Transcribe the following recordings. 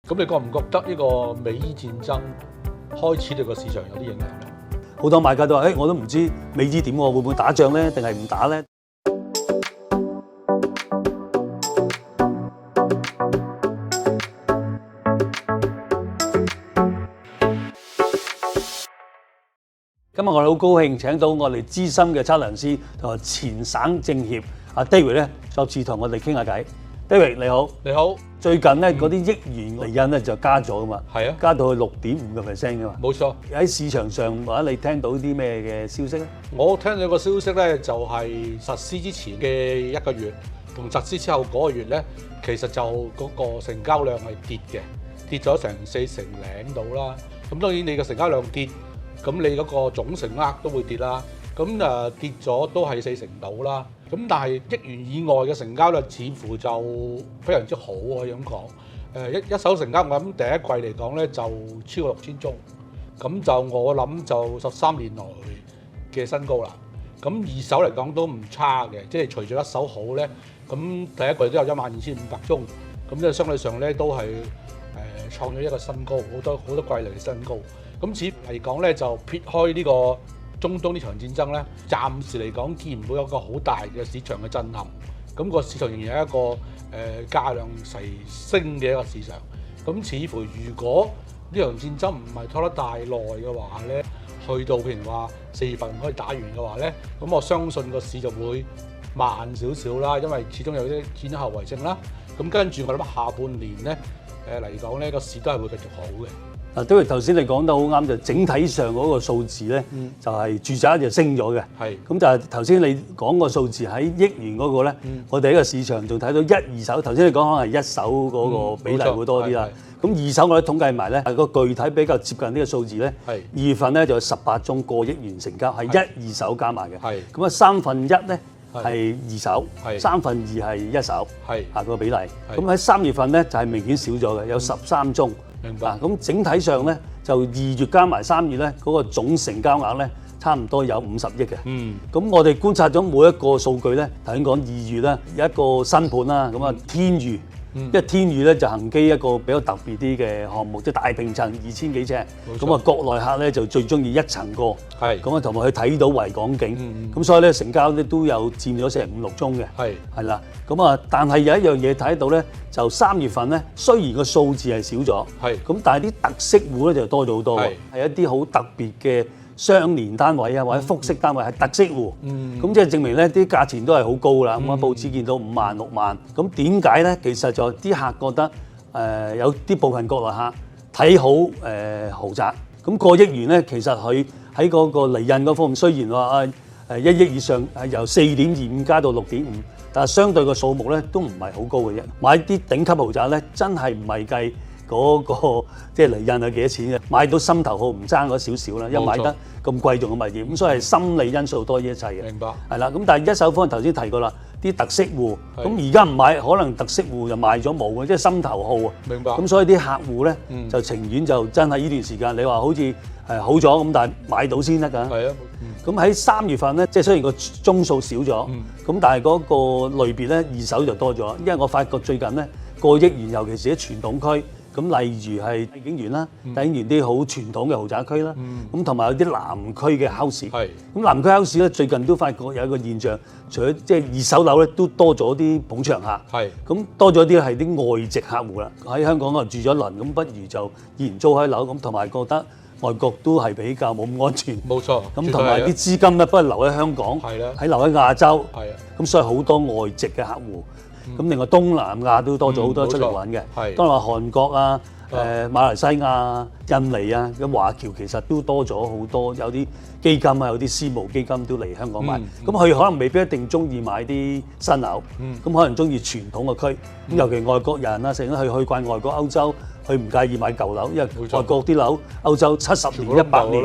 咁你覺唔覺得呢個美伊戰爭開始對個市場有啲影響咧？好多買家都話：我都唔知美伊點喎，會唔會打仗咧，定係唔打咧？今日我哋好高興請到我哋資深嘅測量師同埋前省政協阿 David 咧，再次同我哋傾下偈。David 你好，你好，最近咧嗰啲億元離印咧就加咗噶嘛，係啊，加到去6.5%噶嘛。冇錯。喺市場上或者你聽到啲咩嘅消息咧？我聽到個消息咧，就係實施之前嘅1個月同實施之後嗰個月咧，其實就嗰個成交量係跌嘅，跌咗成40%到啦。咁當然你個成交量跌，咁你嗰個總成額都會跌啦。咁跌咗都係40%到啦。咁但係億元以外嘅成交量似乎就非常之好可以咁講。一手成交我諗第一季嚟講咧就超過6000宗，咁就我諗就13年來嘅新高啦。咁二手嚟講都唔差嘅，即係除咗一手好咧，咁第一季都有12500宗，咁即係相對上咧都係創咗一個新高，好多季嚟嘅新高。咁似乎嚟講咧就撇開呢個中東呢場戰爭咧，暫時嚟講見唔到有一個好大嘅市場嘅震撼。咁個市場仍然係一個價量齊升嘅一個市場。咁似乎如果呢場戰爭唔係拖得太耐嘅話咧，去到譬如話4月份可以打完嘅話咧，咁我相信個市就會慢少少啦，因為始終有啲戰爭後遺症啦。咁跟住我諗下半年咧嚟講咧，個市都係會繼續好嘅。嗱，因為頭先你講得好啱，就整體上嗰個數字咧，就係住宅就升咗嘅。係。咁就係頭先你講個數字喺億元嗰個咧，我哋喺個市場仲睇到1、2手。頭先你講可能係一手嗰個比例會多啲啦。咁二手我哋統計埋咧，係個具體比較接近呢個數字咧。係。2月份咧就有18宗過億元成交，係1、2手加埋嘅。係。咁啊1/3咧係二手，2/3係一手。係。個比例。咁喺3月份咧就係明顯少咗嘅，有13宗。明白。咁整體上咧，就2月加埋3月咧，嗰個總成交額咧，差唔多有50億嘅。咁我哋觀察咗每一個數據咧，頭先講2月咧有一個新盤啦，咁啊天譽，因為天譽咧就恒基一個比較特別啲嘅項目，即係大平層2000幾尺。咁啊國內客咧就最中意一層過。係。咁啊同埋佢睇到維港景。咁所以咧成交咧都有佔咗成5、6宗嘅。係。係啦。咁啊，但係有一樣嘢睇到咧，就3月份咧，雖然個數字係少咗，係，咁但係啲特色戶咧就多咗好多，係一啲好特別嘅相連單位啊，或者複式單位係特色戶，咁即係證明咧啲價錢都係好高啦。咁啊報紙見到5萬、6萬，咁點解咧？其實就啲客覺得有啲部分國內客睇好豪宅，咁過億元咧，其實佢喺嗰個離印嗰方面，雖然話1億以上係由4.25加到6.5。但係相對個數目咧都唔係好高嘅啫，買啲頂級豪宅咧真係唔係計嗰個即係離印係幾多錢嘅，買到心頭好唔爭嗰少少啦，因為買得咁貴重嘅物業，咁所以係心理因素多於一切嘅。明白。係啦，咁但係一手方面頭先提過啦，啲特色戶，咁而家唔買，可能特色戶就賣咗冇嘅，即係心頭好啊。明白。咁所以啲客戶咧就情願就真係呢段時間，你話好似好咗咁，但係買到先得㗎。係啊。咁喺3月份咧，即係雖然個宗數少咗，咁但係嗰個類別咧二手就多咗，因為我發覺最近咧過億元，尤其是喺傳統區，咁例如係帝景園啦，帝景園啲好傳統嘅豪宅區啦，咁同埋有啲南區嘅 house，咁南區 house 咧最近都發覺有一個現象，除咗即係二手樓咧都多咗啲捧場客，咁多咗啲係啲外籍客戶啦，喺香港嗰度住咗輪，咁不如就現租開樓，咁同埋覺得外國都係比較冇咁安全，冇錯。咁同埋啲資金咧，不如留喺香港，喺留喺亞洲，咁所以好多外籍嘅客戶。咁另外東南亞都多咗好多出嚟揾嘅，當然話韓國啊、馬來西亞、印尼啊嘅華僑其實都多咗好多，有啲基金啊、有啲私募基金都嚟香港買。咁佢可能未必一定中意買啲新樓，咁可能中意傳統嘅區。咁尤其外國人啊，成日去慣外國歐洲。佢唔介意買舊樓，因為外國啲樓歐洲70年、100年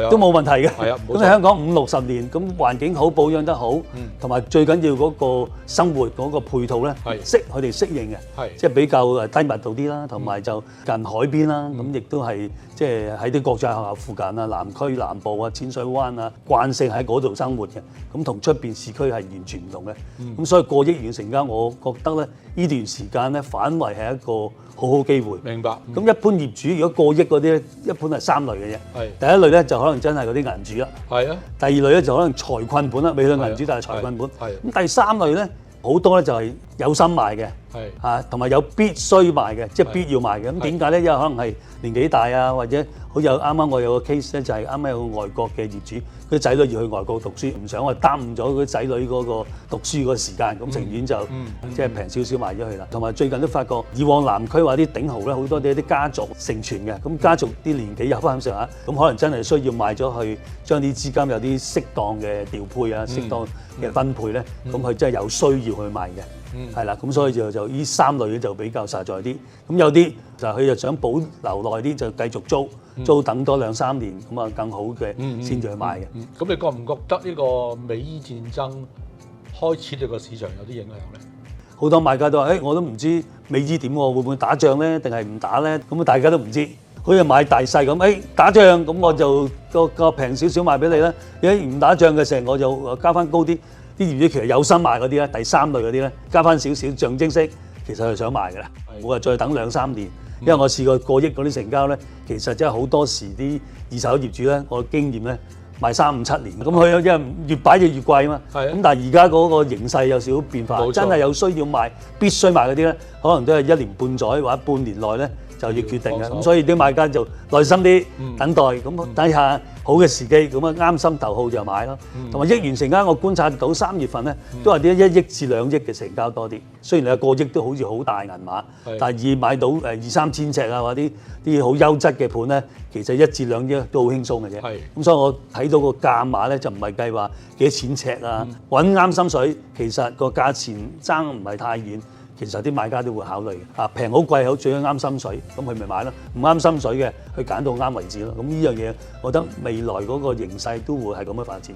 都冇問題嘅。咁你香港50、60年，咁環境好，保養得好，同埋最緊要嗰個生活嗰個配套咧，佢哋適應嘅，即係比較低密度啲啦，同埋就近海邊啦，咁亦都係即係喺啲國際學校附近啊、南區南部啊、淺水灣啊，慣性喺嗰度生活嘅，咁同出邊市區係完全唔同嘅。咁所以過億元成交，我覺得咧呢段時間咧反為係一個好機會。明白。咁一般業主如果過億嗰啲咧，一般係3類嘅啫。第一類咧就可能真係嗰啲銀主啦。係啊。第二類咧就可能財困盤啦，未到銀主但係財困盤。咁第三類咧好多咧就係有心賣嘅，同埋有必須賣嘅，即係必要賣嘅。咁點解咧？因為可能係年紀大啊，或者好有啱啱我有個 case 咧，就係啱啱有個外國嘅業主，佢仔女要去外國讀書，唔想我耽誤咗佢仔女嗰個讀書嗰個時間，咁情願就即係平少少賣咗佢啦。同埋最近都發覺，以往南區或者啲鼎豪咧，好多啲家族承傳嘅，咁家族啲年紀有翻咁上下，咁可能真係需要賣咗去，將啲資金有啲適當嘅調配啊，適當嘅分配咧，咁佢真係有需要去賣嘅。係啦，咁所以就呢3類咧就比較實在啲。咁有啲就佢就想保留耐啲，就繼續租等多2-3年，咁啊更好嘅先至去賣嘅。咁你覺唔覺得呢個美伊戰爭開始對個市場有啲影響咧？好多買家都話：我都唔知美伊點喎，會唔會打仗咧，定係唔打咧？咁大家都唔知。好似買大細咁，打仗咁我就個平少少賣俾你啦。唔打仗嘅時候，我就加翻高啲。啲業主其實有心賣嗰啲咧，第3類嗰啲咧，加翻少少象徵式，其實係想賣㗎啦。冇話再等2-3年，因為我試過億嗰啲成交咧，其實真係好多時啲二手業主咧，我經驗咧賣3-5-7年，咁佢因為越擺就越貴啊嘛。咁但係而家嗰個形勢有少少變化，真係有需要賣、必須賣嗰啲咧，可能都係1年半載或者半年內咧就要決定嘅。咁所以啲買家就耐心啲等待，咁等下好嘅時機，咁啊啱心頭好就買咯。同埋億元成交，我觀察到3月份咧都係啲1億至2億嘅成交多啲。雖然你個億都好似好大銀碼，但係以買到2-3千尺啊，或者啲好優質嘅盤咧，其實1至2億都好輕鬆嘅啫。咁所以我睇到個價碼咧就唔係計話幾多錢尺啊，揾啱心水，其實個價錢爭唔係太遠。其實啲買家都會考慮嘅，平好貴好，最緊啱心水，咁佢咪買咯。唔啱心水嘅，佢揀到啱為止咯。咁呢樣嘢，我覺得未來嗰個形勢都會係咁樣發展。